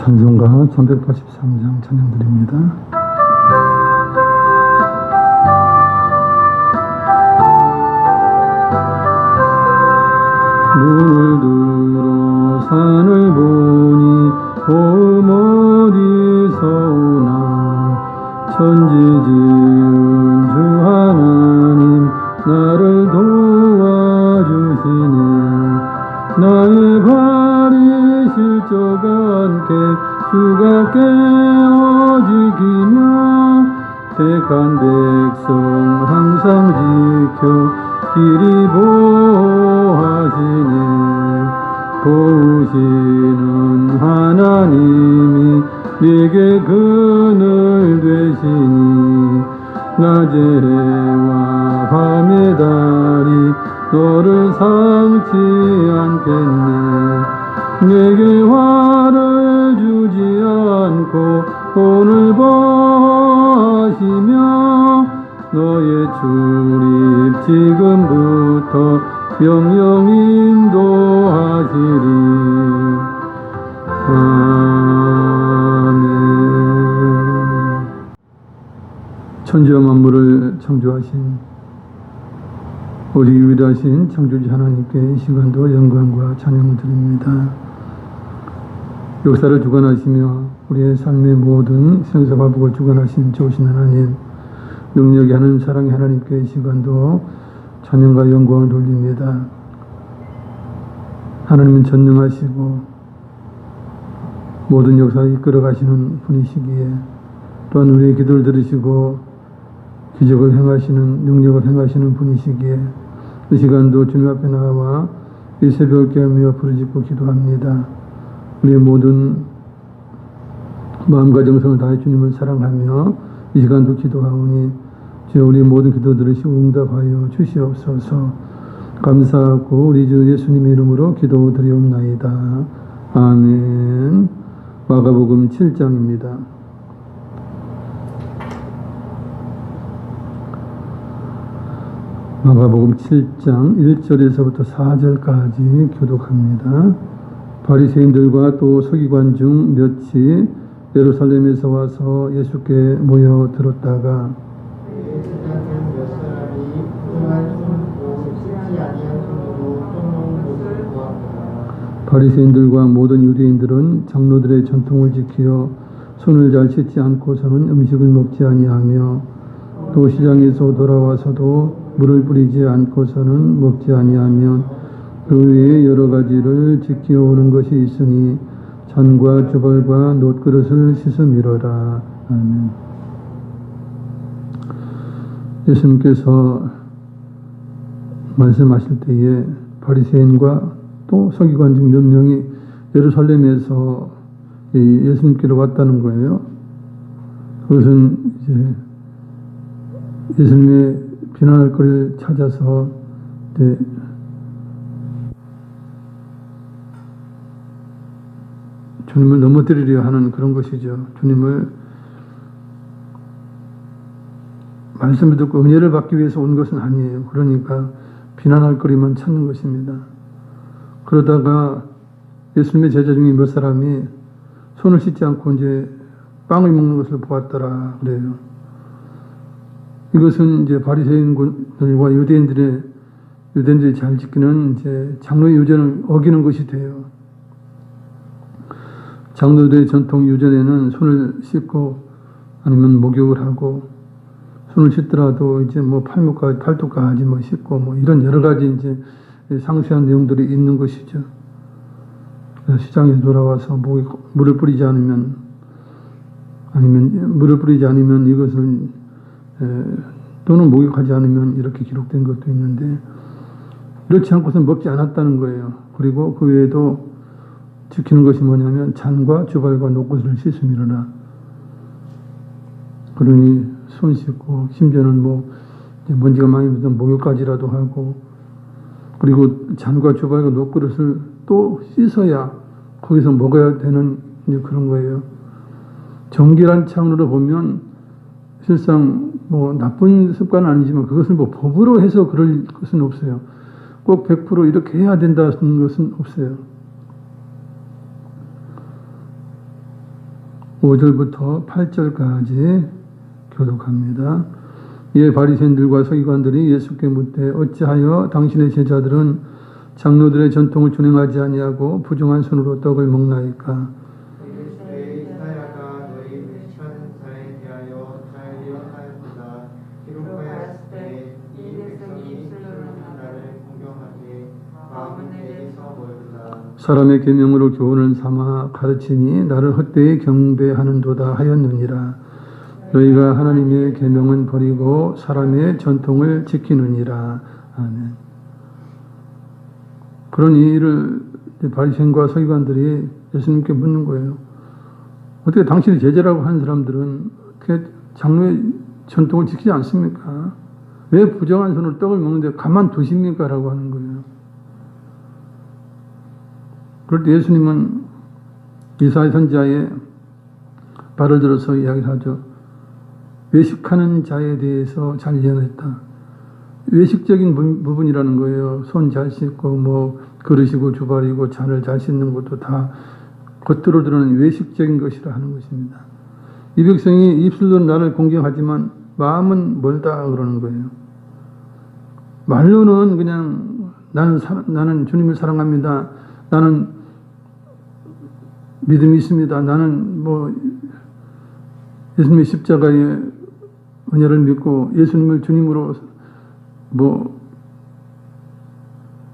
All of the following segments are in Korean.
찬송가 383장 찬양드립니다. 눈을 들어 산을 보니 봄 어디서 오나 천지 지은 주 하나님 나를 도와주시네. 나의 발이 실족 않게 주가 깨어지키며 택한 백성 항상 지켜 길이 보호하시네. 도우시는 하나님이 내게 그늘 되시니 낮의 해와 밤의 달이 너를 삼지 않겠네. 내게 화를 주지 않고 오늘 보시며 너의 출입 지금부터 명령 인도하시리. 아멘. 천지와 만물을 창조하신 우리 유일하신 창조주 하나님께 이 시간도 영광과 찬양을 드립니다. 역사를 주관하시며 우리의 삶의 모든 생사화복을 주관하신 좋으신 하나님, 능력이 하나님, 사랑의 하나님께 이 시간도 찬양과 영광을 돌립니다. 하나님은 전능하시고 모든 역사를 이끌어 가시는 분이시기에 또한 우리의 기도를 들으시고 기적을 행하시는, 능력을 행하시는 분이시기에 이 시간도 주님 앞에 나와 이 새벽을 깨우며 부르짖고 기도합니다. 우리의 모든 마음과 정성을 다해 주님을 사랑하며 이 시간도 기도하오니 주여 우리의 모든 기도 들으시고 응답하여 주시옵소서. 감사하고 우리 주 예수님의 이름으로 기도드리옵나이다. 아멘. 마가복음 7장입니다. 마가복음 7장 1절에서부터 4절까지 교독합니다. 바리새인들과 또 서기관 중 몇이 예루살렘에서 와서 예수께 모여 들었다가 바리새인들과 모든 유대인들은 장로들의 전통을 지키어 손을 잘 씻지 않고서는 음식을 먹지 아니하며 또 시장에서 돌아와서도 물을 뿌리지 않고서는 먹지 아니하면 그 외에 여러 가지를 지켜오는 것이 있으니 잔과 주벌과 놋그릇을 씻음이로라. 아멘. 예수님께서 말씀하실 때에 바리새인과 또 서기관 중 몇 명이 예루살렘에서 예수님께로 왔다는 거예요. 그것은 이제 예수님의 비난할 것을 찾아서 주님을 넘어뜨리려 하는 그런 것이죠. 주님을 말씀을 듣고 은혜를 받기 위해서 온 것은 아니에요. 그러니까 비난할 거리만 찾는 것입니다. 그러다가 예수님의 제자 중에 몇 사람이 손을 씻지 않고 이제 빵을 먹는 것을 보았더라 그래요. 이것은 이제 바리새인들과 유대인들이 잘 지키는 이제 장로의 유전을 어기는 것이 돼요. 장로들의 전통 유전에는 손을 씻고 아니면 목욕을 하고 손을 씻더라도 이제 뭐 팔뚝까지 뭐 씻고 뭐 이런 여러 가지 이제 상세한 내용들이 있는 것이죠. 시장에 돌아와서 물을 뿌리지 않으면 이것을 또는 목욕하지 않으면 이렇게 기록된 것도 있는데 그렇지 않고서는 먹지 않았다는 거예요. 그리고 그 외에도 지키는 것이 뭐냐면 잔과 주발과 놋그릇을 씻음이로라. 그러니 손 씻고 심지어는 뭐 먼지가 많이 묻은 목욕까지라도 하고 그리고 잔과 주발과 놋그릇을 또 씻어야 거기서 먹어야 되는 그런 거예요. 정결한 차원으로 보면 실상 뭐 나쁜 습관은 아니지만 그것을 뭐 법으로 해서 그럴 것은 없어요. 꼭 100% 이렇게 해야 된다는 것은 없어요. 5절부터 8절까지 교독합니다. 이에 바리새인들과 서기관들이 예수께 묻되 어찌하여 당신의 제자들은 장로들의 전통을 준행하지 아니하고 부정한 손으로 떡을 먹나이까? 이사야가 너희 회식하는 자에 대하여 잘 예언하였도다. 기록하였으되 이 백성이 입술로는 나를 공경하되 마음은 내게서 멀다. 사람의 계명으로 교훈을 삼아 가르치니 나를 헛되이 경배하는도다 하였느니라. 너희가 하나님의 계명은 버리고 사람의 전통을 지키느니라. 아멘. 그런 일을 바리새인과 서기관들이 예수님께 묻는 거예요. 어떻게 당신이 제자라고 하는 사람들은 어떻게 장로의 전통을 지키지 않습니까? 왜 부정한 손으로 떡을 먹는데 가만두십니까? 라고 하는 거예요. 그럴 때 예수님은 이사야 선지자의 발을 들어서 이야기하죠. 외식하는 자에 대해서 잘 예언했다. 외식적인 부분이라는 거예요. 손 잘 씻고 뭐 그릇이고 주발이고 잔을 잘 씻는 것도 다 겉으로 드러나는 외식적인 것이라 하는 것입니다. 이 백성이 입술로는 나를 공경하지만 마음은 멀다 그러는 거예요. 말로는 그냥 나는 주님을 사랑합니다. 나는 믿음이 있습니다. 나는 뭐 예수님의 십자가의 은혜를 믿고 예수님을 주님으로 뭐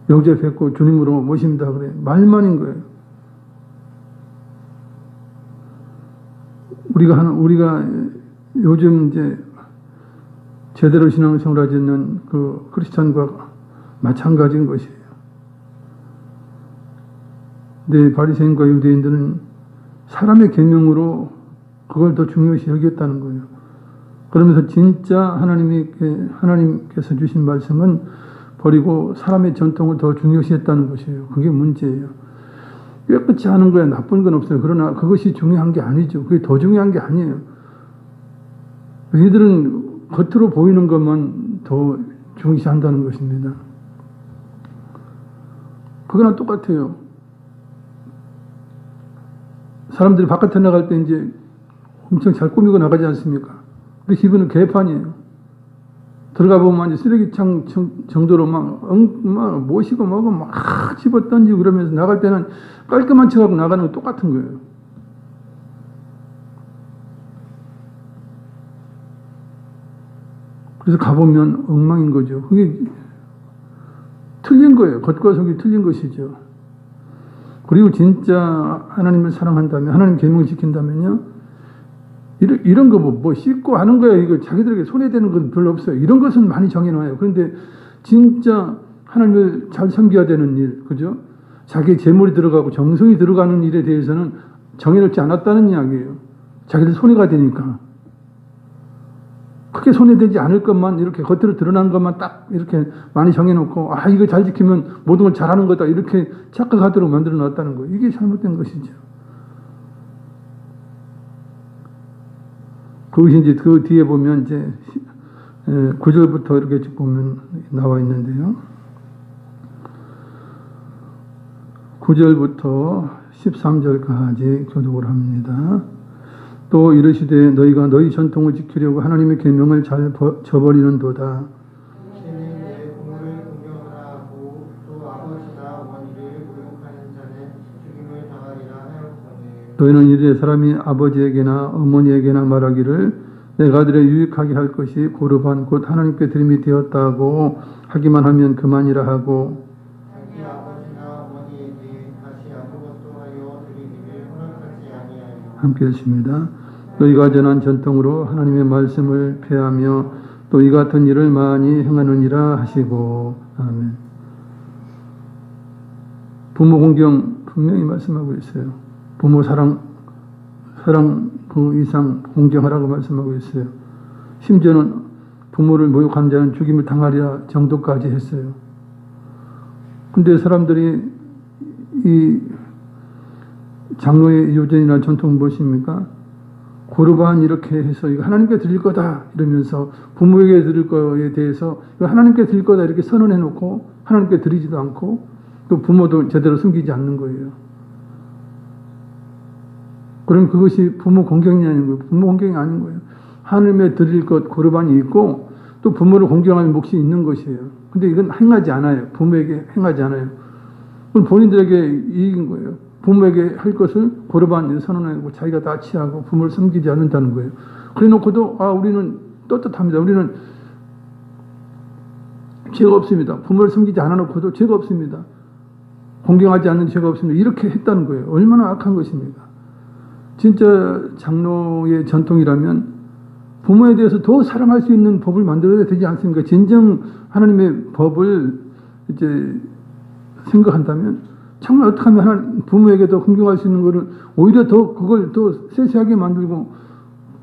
영접했고 주님으로 모십니다 그래. 말만인 거예요. 우리가 요즘 이제 제대로 신앙생활 하지 않는 그 크리스찬과 마찬가지인 것이에요. 근데 바리새인과 유대인들은 사람의 계명으로 그걸 더 중요시 여겼다는 거예요. 그러면서 진짜 하나님께서 주신 말씀은 버리고 사람의 전통을 더 중요시했다는 것이에요. 그게 문제예요. 깨끗이 하는 거야 나쁜 건 없어요. 그러나 그것이 중요한 게 아니죠. 그게 더 중요한 게 아니에요. 이들은 겉으로 보이는 것만 더 중시한다는 것입니다. 그거랑 똑같아요. 사람들이 바깥에 나갈 때 이제 엄청 잘 꾸미고 나가지 않습니까? 근데 기분은 개판이에요. 들어가 보면 이제 쓰레기창 정도로 막 모시고 뭐고 막 집어 던지고 그러면서 나갈 때는 깔끔한 척하고 나가는 거 똑같은 거예요. 그래서 가보면 엉망인 거죠. 그게 틀린 거예요. 겉과 속이 틀린 것이죠. 그리고 진짜 하나님을 사랑한다면, 하나님 계명을 지킨다면요, 이런 거 뭐 씻고 하는 거야. 이거 자기들에게 손해되는 건 별로 없어요. 이런 것은 많이 정해놔요. 그런데 진짜 하나님을 잘 섬겨야 되는 일, 그죠? 자기 재물이 들어가고 정성이 들어가는 일에 대해서는 정해놓지 않았다는 이야기예요. 자기들 손해가 되니까. 크게 손해되지 않을 것만 이렇게 겉으로 드러난 것만 딱 이렇게 많이 정해놓고 이거 잘 지키면 모든 걸 잘하는 거다 이렇게 착각하도록 만들어 놨다는 거예요. 이게 잘못된 것이죠. 그것이 이제 그 뒤에 보면 이제 9절부터 이렇게 쭉 보면 나와 있는데요. 9절부터 13절까지 교독을 합니다. 또 이르시되 너희가 너희 전통을 지키려고 하나님의 계명을 잘 저버리는도다. 당신은 내 부모를 공경하라 하고 또 아버지나 어머니를 모욕하는 자는 죽임을 당하리라 하였거늘. 너희는 이르되 사람이 아버지에게나 어머니에게나 말하기를 내가 아들에 유익하게 할 것이 고르반 곧 하나님께 드림이 되었다고 하기만 하면 그만이라 하고 자기 아버지나 어머니에게 다시 아무것도 하여 드리기를 허락하지 아니하여. 함께 했습니다. 너희가 전한 전통으로 하나님의 말씀을 폐하며 또 이 같은 일을 많이 행하느니라 하시고 아멘. 부모 공경 분명히 말씀하고 있어요. 부모 사랑 그 이상 공경하라고 말씀하고 있어요. 심지어는 부모를 모욕한 자는 죽임을 당하리라 정도까지 했어요. 근데 사람들이 이 장로의 유전이나 전통은 무엇입니까? 고르반 이렇게 해서 이거 하나님께 드릴 거다 이러면서 부모에게 드릴 거에 대해서 이거 하나님께 드릴 거다 이렇게 선언해 놓고 하나님께 드리지도 않고 또 부모도 제대로 숨기지 않는 거예요. 그럼 그것이 부모 공경이 아닌 거예요. 부모 공경이 아닌 거예요. 하나님의 드릴 것 고르반이 있고 또 부모를 공경할 몫이 있는 것이에요. 근데 이건 행하지 않아요. 부모에게 행하지 않아요. 그건 본인들에게 이익인 거예요. 부모에게 할 것을 고르반 선언하고 자기가 다 취하고 부모를 섬기지 않는다는 거예요. 그래 놓고도 우리는 떳떳합니다. 우리는 죄가 없습니다. 부모를 섬기지 않아 놓고도 죄가 없습니다. 공경하지 않는 죄가 없습니다. 이렇게 했다는 거예요. 얼마나 악한 것입니까? 진짜 장로의 전통이라면 부모에 대해서 더 사랑할 수 있는 법을 만들어야 되지 않습니까? 진정 하나님의 법을 이제 생각한다면 정말 어떻게 하면 부모에게 더 공경할 수 있는 것을 오히려 더 그걸 더 세세하게 만들고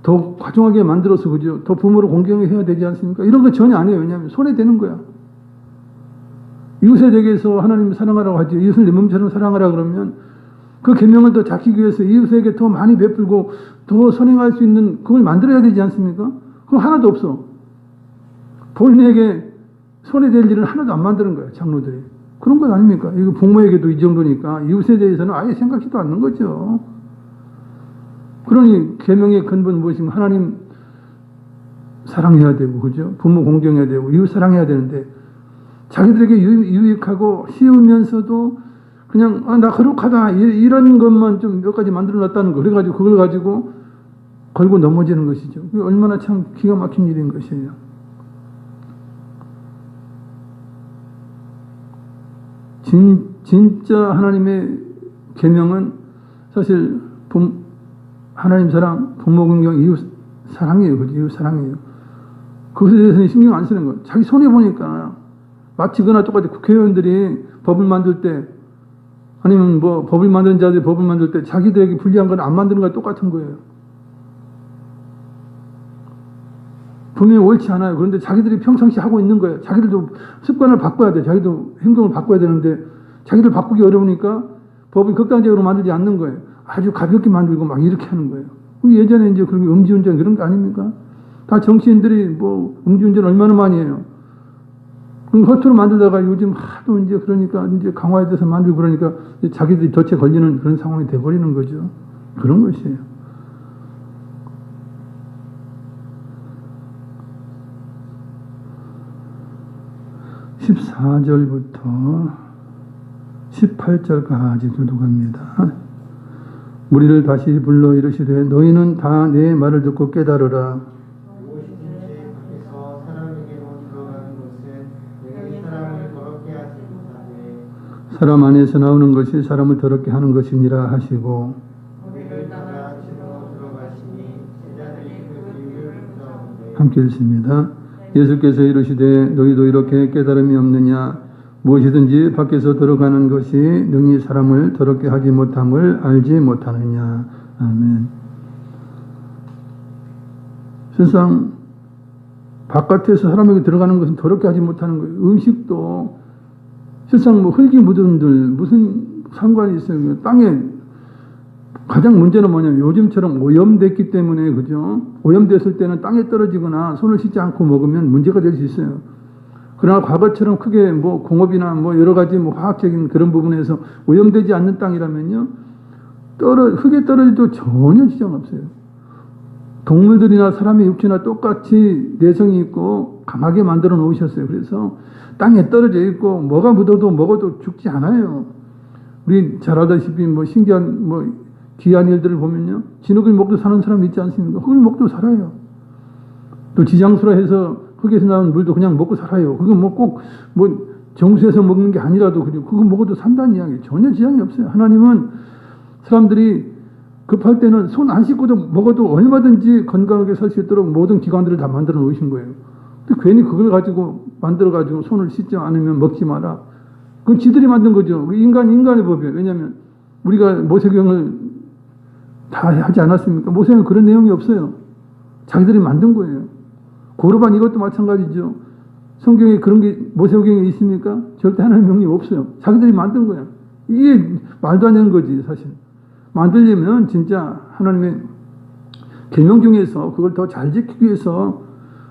더 과중하게 만들어서 그죠? 더 부모를 공경해야 되지 않습니까? 이런 거 전혀 아니에요. 왜냐하면 손해되는 거야. 이웃에 대해서 하나님을 사랑하라고 하죠. 이웃을 내 몸처럼 사랑하라 그러면 그 계명을 더 지키기 위해서 이웃에게 더 많이 베풀고 더 선행할 수 있는 그걸 만들어야 되지 않습니까? 그거 하나도 없어. 본인에게 손해될 일은 하나도 안 만드는 거야, 장로들이. 그런 것 아닙니까? 이거 부모에게도 이 정도니까 이웃에 대해서는 아예 생각지도 않는 거죠. 그러니 계명의 근본 무엇이면 하나님 사랑해야 되고, 그죠? 부모 공경해야 되고 이웃 사랑해야 되는데 자기들에게 유익하고 쉬우면서도 그냥 나 거룩하다 이런 것만 좀 몇 가지 만들어 놨다는 거. 그래가지고 그걸 가지고 걸고 넘어지는 것이죠. 그게 얼마나 참 기가 막힌 일인 것이에요. 진짜 하나님의 계명은 사실 하나님 사랑, 부모 공경, 이웃 사랑이에요. 그죠? 이웃 사랑이에요. 그것에 대해서는 신경 안 쓰는 거예요. 자기 손해 보니까 마치 그나 똑같이 국회의원들이 법을 만들 때 아니면 뭐 법을 만드는 자들이 법을 만들 때 자기들에게 불리한 건 안 만드는 거랑 똑같은 거예요. 분명히 옳지 않아요. 그런데 자기들이 평상시 하고 있는 거예요. 자기들도 습관을 바꿔야 돼. 자기도 행동을 바꿔야 되는데 자기들 바꾸기 어려우니까 법을 극단적으로 만들지 않는 거예요. 아주 가볍게 만들고 막 이렇게 하는 거예요. 예전에 이제 그렇게 음주운전 그런 거 아닙니까? 다 정치인들이 뭐 음주운전 얼마나 많이 해요. 그럼 허투루 만들다가 요즘 하도 이제 그러니까 이제 강화에 대해서 만들고 그러니까 자기들이 덫에 걸리는 그런 상황이 돼버리는 거죠. 그런 것이에요. (14절부터) (18절까지) 교독합니다. 무리를 다시 불러 이르시되 너희는 다 내 말을 듣고 깨달으라. 무엇이든지 밖에서 사람에게로 들어가는 것은 내가 사람을 더럽게 하지 못하되 사람 안에서 나오는 것이 사람을 더럽게 하는 것이니라 하시고 우리를 따라 집으로 들어가시니 제자들이 그 비유를 묻자오되 함께 읽습니다. 예수께서 이르시되 너희도 이렇게 깨달음이 없느냐? 무엇이든지 밖에서 들어가는 것이 능히 사람을 더럽게 하지 못함을 알지 못하느냐. 아멘. 세상 바깥에서 사람에게 들어가는 것은 더럽게 하지 못하는 거예요. 음식도 세상 뭐 흙이 묻은 들 무슨 상관이 있어요. 땅에 가장 문제는 뭐냐면 요즘처럼 오염됐기 때문에 그죠? 오염됐을 때는 땅에 떨어지거나 손을 씻지 않고 먹으면 문제가 될 수 있어요. 그러나 과거처럼 크게 뭐 공업이나 뭐 여러 가지 뭐 화학적인 그런 부분에서 오염되지 않는 땅이라면요, 흙에 떨어져도 전혀 지장 없어요. 동물들이나 사람의 육체나 똑같이 내성이 있고 강하게 만들어 놓으셨어요. 그래서 땅에 떨어져 있고 뭐가 묻어도 먹어도 죽지 않아요. 우리 잘 알다시피 뭐 신기한 뭐 귀한 일들을 보면요, 진흙을 먹고 사는 사람이 있지 않습니까? 흙을 먹고 살아요. 또 지장수라 해서 흙에서 나온 물도 그냥 먹고 살아요. 그거 뭐 꼭 뭐 정수해서 먹는 게 아니라도 그거 먹어도 산다는 이야기예요. 전혀 지장이 없어요. 하나님은 사람들이 급할 때는 손 안 씻고도 먹어도 얼마든지 건강하게 살 수 있도록 모든 기관들을 다 만들어 놓으신 거예요. 근데 괜히 그걸 가지고 만들어 가지고 손을 씻지 않으면 먹지 마라. 그건 지들이 만든 거죠. 인간의 법이에요. 왜냐하면 우리가 모세경을 다 하지 않았습니까? 모세는 그런 내용이 없어요. 자기들이 만든 거예요. 고르반 이것도 마찬가지죠. 성경에 그런 게 모세경에 있습니까? 절대 하나님 명령이 없어요. 자기들이 만든 거야. 이게 말도 안 되는 거지 사실. 만들려면 진짜 하나님의 계명 중에서 그걸 더 잘 지키기 위해서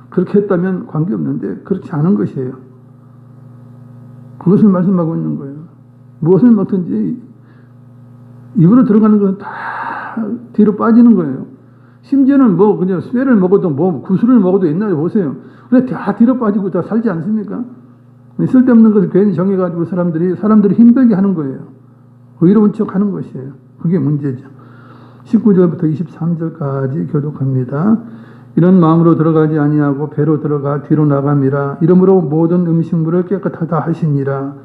그렇게 했다면 관계없는데 그렇지 않은 것이에요. 그것을 말씀하고 있는 거예요. 무엇을 먹든지 입으로 들어가는 것은 다 뒤로 빠지는 거예요. 심지어는 뭐 그냥 쇠를 먹어도 뭐 구슬을 먹어도 옛날에 보세요. 그래 다 뒤로 빠지고 다 살지 않습니까? 쓸데없는 것을 괜히 정해가지고 사람들이 힘들게 하는 거예요. 의로운 척 하는 것이에요. 그게 문제죠. 19절부터 23절까지 교독합니다. 이런 마음으로 들어가지 아니하고 배로 들어가 뒤로 나감이라. 이러므로 모든 음식물을 깨끗하다 하시니라.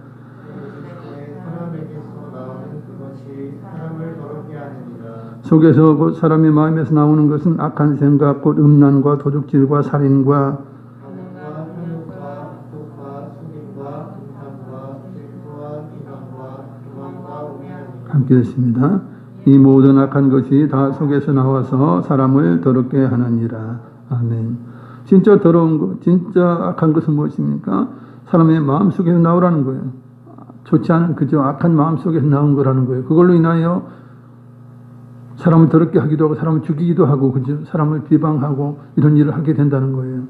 사람에게서 나오는 그것이 사람을 더럽게 하느니라. 속에서 곧 사람의 마음에서 나오는 것은 악한 생각, 곧 음란과 도둑질과 살인과 간음과 탐욕과 독과 속임과 음탕과 질투와 비방과 교만과 오해하니라. 함께 했습니다. 이 모든 악한 것이 다 속에서 나와서 사람을 더럽게 하느니라. 아멘. 진짜 더러운 것, 진짜 악한 것은 무엇입니까? 사람의 마음 속에서 나오라는 거예요. 좋지 않은 그저 악한 마음 속에서 나온 거라는 거예요. 그걸로 인하여 사람을 더럽게 하기도 하고 사람을 죽이기도 하고 그죠? 사람을 비방하고 이런 일을 하게 된다는 거예요.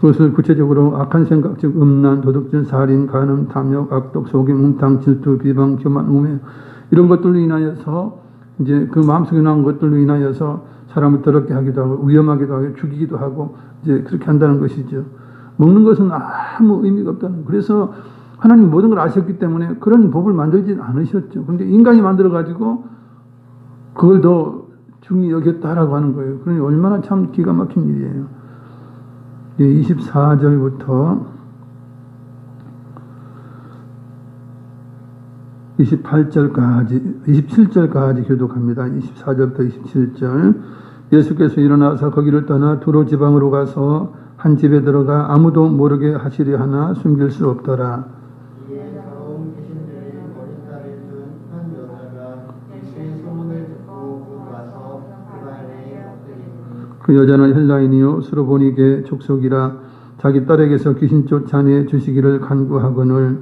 그것을 구체적으로 악한 생각, 즉 음란, 도둑질, 살인, 간음, 탐욕, 악독, 속임, 음탕, 질투, 비방, 교만, 우매 이런 것들로 인하여서 이제 그 마음속에 나온 것들로 인하여서 사람을 더럽게 하기도 하고 위험하기도 하고 죽이기도 하고 이제 그렇게 한다는 것이죠. 먹는 것은 아무 의미가 없다는. 그래서 하나님 모든 걸 아셨기 때문에 그런 법을 만들지 않으셨죠. 그런데 인간이 만들어 가지고 그걸 더 중히 여겼다라고 하는 거예요. 그러니 얼마나 참 기가 막힌 일이에요. 24절부터 27절까지 교독합니다. 24절부터 27절. 예수께서 일어나서 거기를 떠나 두로 지방으로 가서 한 집에 들어가 아무도 모르게 하시려 하나 숨길 수 없더라. 이에 더러운 귀신 들린 어린 딸을 둔 한 여자가 예수의 소문을 듣고 곧 와서 그 발에 엎드리니 그 여자는 헬라인이요 스로보니게 족속이라. 자기 딸에게서 귀신 쫓아내 주시기를 간구하거늘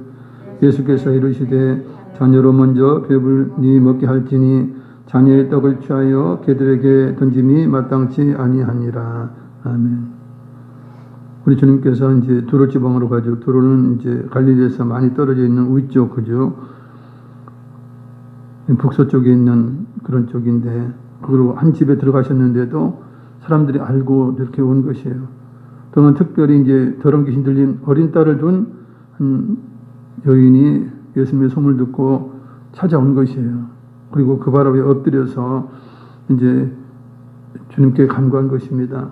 예수께서 이르시되 자녀로 먼저 배불리 먹게 할지니 자녀의 떡을 취하여 개들에게 던짐이 마땅치 아니하니라. 아멘. 우리 주님께서 이제 두로 지방으로 가죠. 두로는 이제 갈릴리에서 많이 떨어져 있는 위쪽, 그죠? 북서쪽에 있는 그런 쪽인데, 그리고 한 집에 들어가셨는데도 사람들이 알고 이렇게 온 것이에요. 또한 특별히 이제 더러운 귀신 들린 어린 딸을 둔 한 여인이 예수님의 소문을 듣고 찾아온 것이에요. 그리고 그 발 앞에 엎드려서 이제 주님께 간구한 것입니다.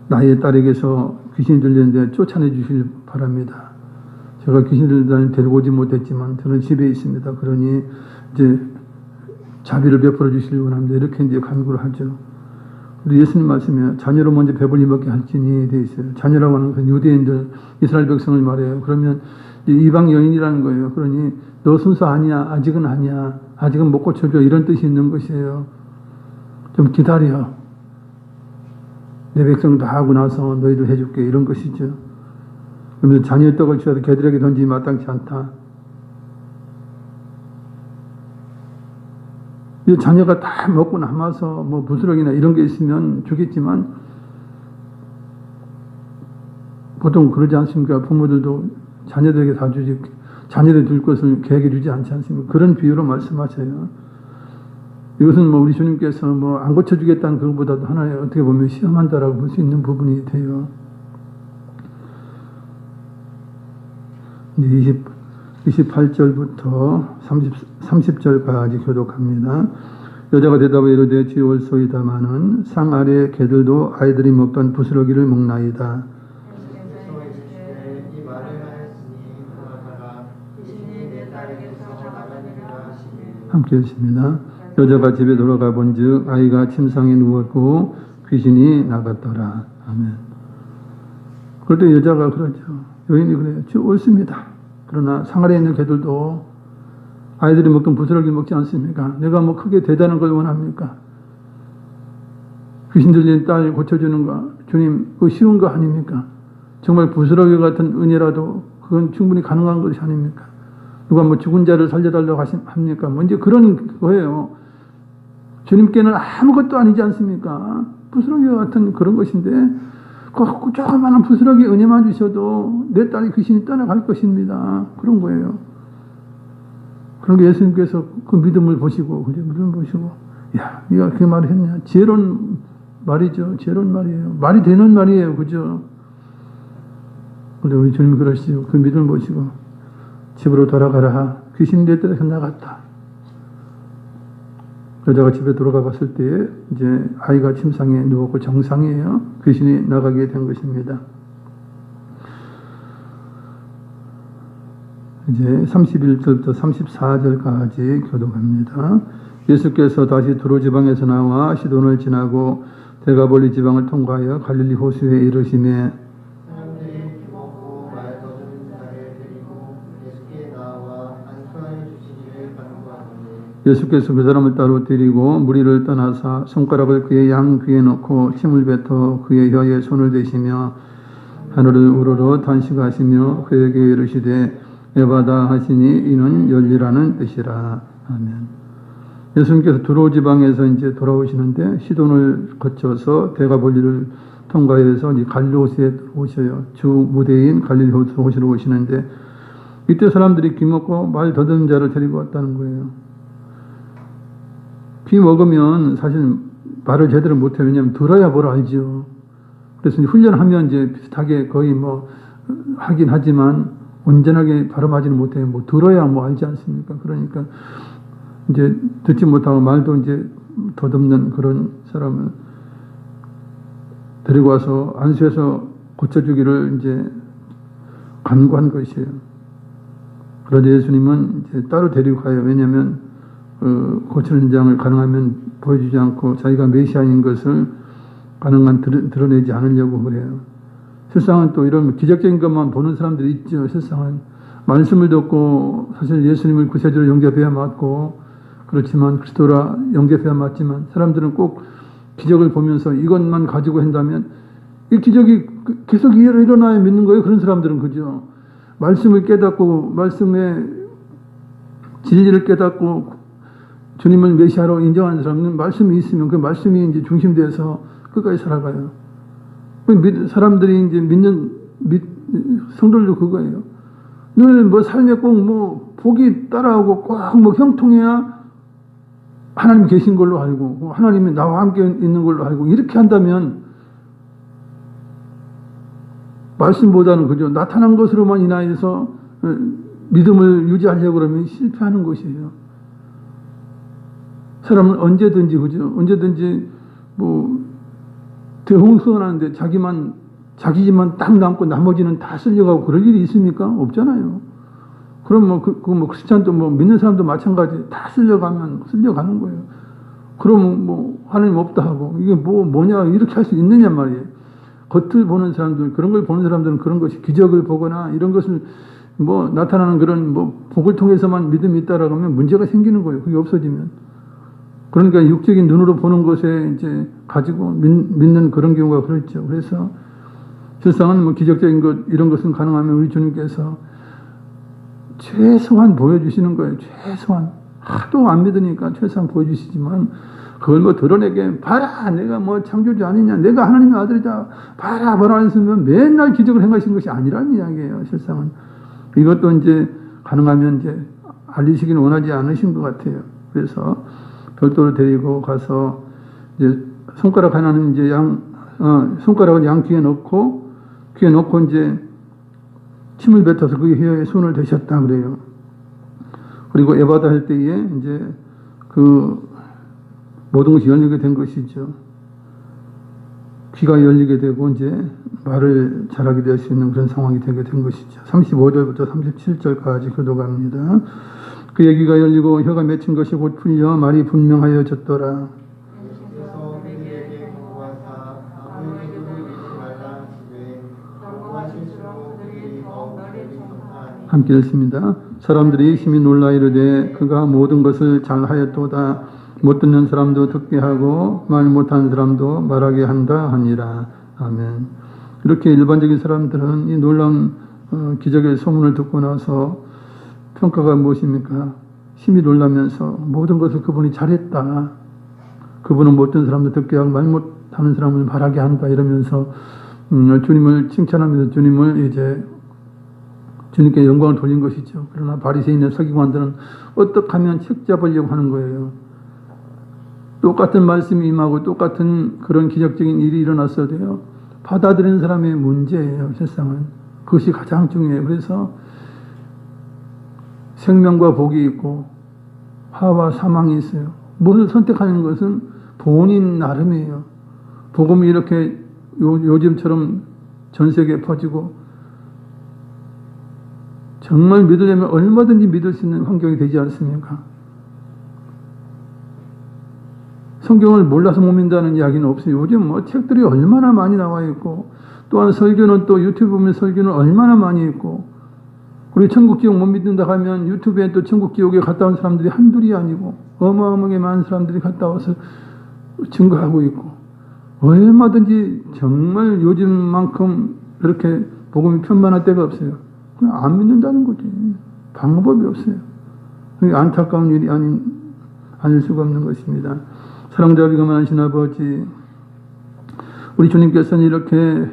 나의 딸에게서 귀신이 들렸는데 쫓아내 주실 바랍니다. 제가 귀신 들린 데리고 오지 못했지만 저는 집에 있습니다. 그러니 이제 자비를 베풀어 주시길 원합니다. 이렇게 이제 간구를 하죠. 그리고 예수님 말씀에 자녀로 먼저 배불리 먹게 할지니 되어 있어요. 자녀라고 하는 건 유대인들, 이스라엘 백성을 말해요. 그러면 이방 여인이라는 거예요. 그러니 너 순서 아니야. 아직은 아니야. 아직은 못 고쳐줘. 이런 뜻이 있는 것이에요. 좀 기다려. 내 백성도 하고 나서 너희들 해줄게. 이런 것이죠. 그러면서 자녀의 떡을 취하서 개들에게 던지기 마땅치 않다. 자녀가 다 먹고 남아서 뭐 부스러기나 이런 게 있으면 주겠지만 보통 그러지 않습니까? 부모들도 자녀들에게 다 주지, 자녀들 줄 것을 개에게 주지 않지 않습니까? 그런 비유로 말씀하셔요. 이것은 뭐 우리 주님께서 뭐 안 고쳐주겠다는 그것보다도 하나의 어떻게 보면 시험한다라고 볼 수 있는 부분이 돼요. 이제 28절부터 30절까지 교독합니다. 여자가 대답하여 이르되 주여 올소이다마는 상 아래 개들도 아이들이 먹던 부스러기를 먹나이다. 이 말을 하였으니 돌아가라 귀신이 내 딸에게서 나가니라 하시니 함께 했습니다. 여자가 집에 돌아가 본즉 아이가 침상에 누웠고 귀신이 나갔더라. 아멘. 그럴 때 여자가 그러죠. 여인이 그래요. 주여 옳습니다. 그러나 상 아래에 있는 개들도 아이들이 먹던 부스러기를 먹지 않습니까? 내가 뭐 크게 대단한 걸 원합니까? 귀신 들린 딸 고쳐주는 거, 주님, 그거 쉬운 거 아닙니까? 정말 부스러기 같은 은혜라도 그건 충분히 가능한 것이 아닙니까? 누가 뭐 죽은 자를 살려달라고 합니까? 뭐 이제 그런 거예요. 주님께는 아무것도 아니지 않습니까? 부스러기 같은 그런 것인데 그 조그마한 부스러기 은혜만 주셔도 내 딸이 귀신이 떠나갈 것입니다. 그런 거예요. 그런 게 예수님께서 그 믿음을 보시고, 그죠? 믿음을 보시고, 야, 네가 그 말을 했냐? 지혜로운 말이죠. 지혜로운 말이에요. 말이 되는 말이에요. 그죠? 근데 우리 주님이 그러시죠. 그 믿음을 보시고, 집으로 돌아가라. 귀신이 내 딸에서 나갔다. 여자가 집에 돌아가 봤을 때, 이제 아이가 침상에 누웠고 정상이에요. 귀신이 나가게 된 것입니다. 이제 31절부터 34절까지 교독합니다. 예수께서 다시 두로 지방에서 나와 시돈을 지나고 데가볼리 지방을 통과하여 갈릴리 호수에 이르시매 사람들이 귀먹고 말 더듬는 자를 데리고 예수께 나와 안수하여 주시기를 간구하더니 예수께서 그 사람을 따로 데리고 무리를 떠나사 손가락을 그의 양 귀에 놓고 침을 뱉어 그의 혀에 손을 대시며 하늘을 우러러 탄식하시며 그에게 이르시되 에바다 하시니 이는 열리라는 뜻이라. 아멘. 예수님께서 두로 지방에서 이제 돌아오시는데 시돈을 거쳐서 데가볼리를 통과해서 갈릴리 호수에 오셔요. 주 무대인 갈릴리 호수로 오시는데 이때 사람들이 귀 먹고 말 더듬는 자를 데리고 왔다는 거예요. 귀 먹으면 사실 말을 제대로 못해요. 왜냐하면 들어야 뭘 알죠. 그래서 이제 훈련하면 이제 비슷하게 거의 뭐 하긴 하지만 온전하게 발음하지는 못해요. 뭐 들어야 뭐 알지 않습니까? 그러니까 이제 듣지 못하고 말도 이제 더듬는 그런 사람을 데리고 와서 안수해서 고쳐주기를 이제 간구한 것이에요. 그런데 예수님은 이제 따로 데리고 가요. 왜냐하면 고치는 현장을 가능하면 보여주지 않고 자기가 메시아인 것을 가능한 드러내지 않으려고 그래요. 세상은 또 이런 기적적인 것만 보는 사람들이 있죠. 세상은 말씀을 듣고 사실 예수님을 구세주로 영접해야 맞고 그렇지만 그리스도라 영접해야 맞지만 사람들은 꼭 기적을 보면서 이것만 가지고 한다면 이 기적이 계속 일어나야 믿는 거예요. 그런 사람들은 그죠. 말씀을 깨닫고 말씀의 진리를 깨닫고 주님을 메시아로 인정하는 사람은 말씀이 있으면 그 말씀이 이제 중심돼서 끝까지 살아가요. 사람들이 이제 믿는 성도들도 그거예요. 늘 뭐 삶에 꼭 뭐 복이 따라오고 꼭 뭐 형통해야 하나님 계신 걸로 알고 하나님이 나와 함께 있는 걸로 알고 이렇게 한다면 말씀보다는 그저 나타난 것으로만 인하여서 믿음을 유지하려고 그러면 실패하는 것이에요. 사람은 언제든지 그죠? 언제든지 뭐 대홍수하는데 자기 집만 딱 남고 나머지는 다 쓸려가고 그럴 일이 있습니까? 없잖아요. 그럼 뭐 뭐 크리스찬도 뭐 믿는 사람도 마찬가지 다 쓸려가면 쓸려가는 거예요. 그러면 뭐 하나님 없다 하고 이게 뭐냐 이렇게 할 수 있느냐 말이에요. 겉을 보는 사람들 그런 걸 보는 사람들은 그런 것이 기적을 보거나 이런 것을 뭐 나타나는 그런 뭐 복을 통해서만 믿음이 있다라고 하면 문제가 생기는 거예요. 그게 없어지면. 그러니까 육적인 눈으로 보는 것에 이제 가지고 믿는 그런 경우가 그렇죠. 그래서 실상은 뭐 기적적인 것 이런 것은 가능하면 우리 주님께서 최소한 보여주시는 거예요. 최소한 하도 안 믿으니까 최소한 보여주시지만 그걸 뭐 드러내게 봐라 내가 뭐 창조주 아니냐 내가 하나님의 아들이다 봐라 했으면 맨날 기적을 행하신 것이 아니라는 이야기예요. 실상은 이것도 이제 가능하면 이제 알리시기는 원하지 않으신 것 같아요. 그래서 별도로 데리고 가서 이제 손가락 하나는 이제 손가락을 양 귀에 넣고 이제 침을 뱉어서 그 혀에 손을 대셨다 그래요. 그리고 에바다 할 때에 이제 그 모든 것이 열리게 된 것이죠. 귀가 열리게 되고 이제 말을 잘하게 될 수 있는 그런 상황이 되게 된 것이죠. 35절부터 37절까지 교독합니다. 그의 귀가 열리고 혀가 맺힌 것이 곧 풀려 말이 분명하여졌더라. 예수께서 그들에게 경고하사 아무에게도 이르지 말라 하시되 경고하실수록 그들이 더욱 놀리셨다. 함께 읽습니다. 사람들이 심히 놀라 이르되 그가 모든 것을 잘하였도다. 못 듣는 사람도 듣게 하고 말 못하는 사람도 말하게 한다 하니라. 아멘. 이렇게 일반적인 사람들은 이 놀라운 기적의 소문을 듣고 나서 평가가 무엇입니까? 심히 놀라면서 모든 것을 그분이 잘했다. 그분은 못 듣는 사람도 듣게 하고 말 못하는 사람을 말하게 한다. 이러면서 주님을 칭찬하면서 주님께 영광을 돌린 것이죠. 그러나 바리새인의 서기관들은 어떻게 하면 책 잡으려고 하는 거예요. 똑같은 말씀이 임하고 똑같은 그런 기적적인 일이 일어났어도요. 받아들이는 사람의 문제예요. 세상은. 그것이 가장 중요해요. 그래서 생명과 복이 있고 화와 사망이 있어요. 무엇을 선택하는 것은 본인 나름이에요. 복음이 이렇게 요즘처럼 전 세계에 퍼지고 정말 믿으려면 얼마든지 믿을 수 있는 환경이 되지 않습니까? 성경을 몰라서 못 믿는다는 이야기는 없어요. 요즘 뭐 책들이 얼마나 많이 나와 있고, 또한 설교는 또 유튜브 보면 설교는 얼마나 많이 있고, 우리 천국 지옥 못 믿는다 하면 유튜브에 또 천국 지옥에 갔다 온 사람들이 한둘이 아니고 어마어마하게 많은 사람들이 갔다 와서 증거하고 있고, 얼마든지 정말 요즘만큼 이렇게 복음이 편만할 때가 없어요. 그냥 안 믿는다는 거지. 방법이 없어요. 그게 안타까운 일이 아닐 수가 없는 것입니다. 사랑자비가 많으신 아버지, 우리 주님께서는 이렇게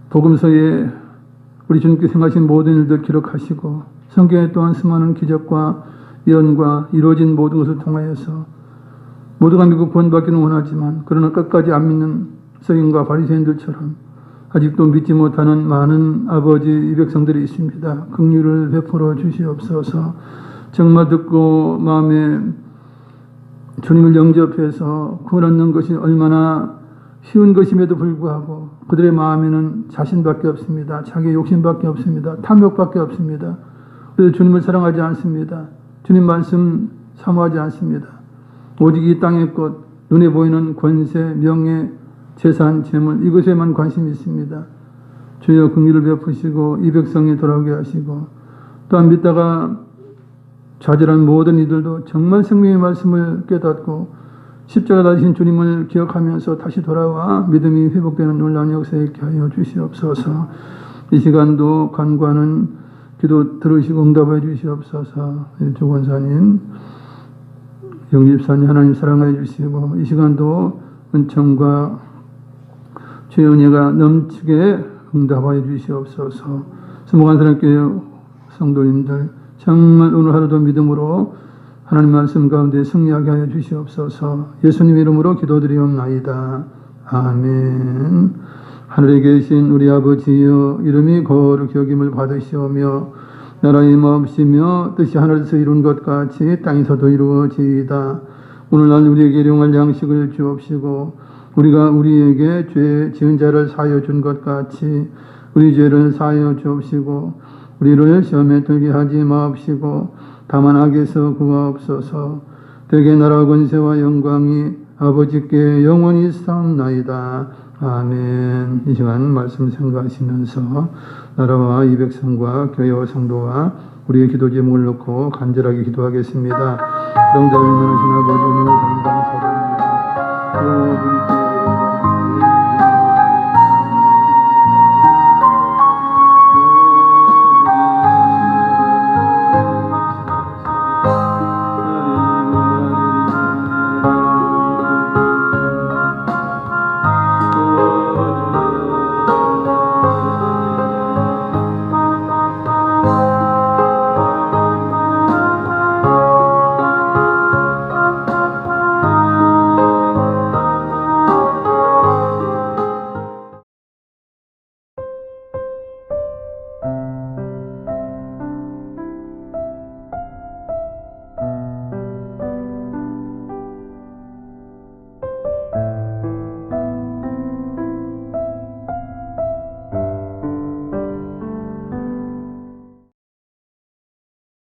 복음서에 우리 주님께서 행하신 모든 일들 기록하시고 성경에 또한 수많은 기적과 예언과 이루어진 모든 것을 통하여서 모두가 믿고 구원받기는 원하지만 그러나 끝까지 안 믿는 서기관과 바리새인들처럼 아직도 믿지 못하는 많은 아버지 이 백성들이 있습니다. 긍휼을 베풀어 주시옵소서. 정말 듣고 마음에 주님을 영접해서 구원 얻는 것이 얼마나 쉬운 것임에도 불구하고 그들의 마음에는 자신밖에 없습니다. 자기의 욕심밖에 없습니다. 탐욕밖에 없습니다. 그래서 주님을 사랑하지 않습니다. 주님 말씀 사모하지 않습니다. 오직 이 땅의 것, 눈에 보이는 권세, 명예, 재산, 재물 이것에만 관심이 있습니다. 주여 긍휼을 베푸시고 이 백성이 돌아오게 하시고 또한 믿다가 좌절한 모든 이들도 정말 생명의 말씀을 깨닫고 십자가 다신 주님을 기억하면서 다시 돌아와 믿음이 회복되는 놀라운 역사에 있게 하여 주시옵소서. 이 시간도 간구하는 기도 들으시고 응답해 주시옵소서. 조권사님, 영집사님 하나님 사랑해 주시고 이 시간도 은총과 주의 은혜가 넘치게 응답하여 주시옵소서. 수목한 사랑교회 성도님들 정말 오늘 하루도 믿음으로 하나님 말씀 가운데 승리하게 하여 주시옵소서. 예수님 이름으로 기도드리옵나이다. 아멘. 하늘에 계신 우리 아버지여 이름이 거룩히 여김을 받으시오며 나라의 마옵시며 뜻이 하늘에서 이룬 것 같이 땅에서도 이루어지이다. 오늘날 우리에게 일용할 양식을 주옵시고 우리가 우리에게 죄 지은 자를 사하여 준 것 같이 우리 죄를 사하여 주옵시고 우리를 시험에 들게 하지 마옵시고 다만 악에서 구하옵소서. 대개 나라 권세와 영광이 아버지께 영원히 있사옵나이다. 아멘. 이 시간 말씀 생각하시면서 나라와 이 백성과 교회와 성도와 우리의 기도 제목을 놓고 간절하게 기도하겠습니다. 영자를 많으신 아버지 은혜를 감사드립니다.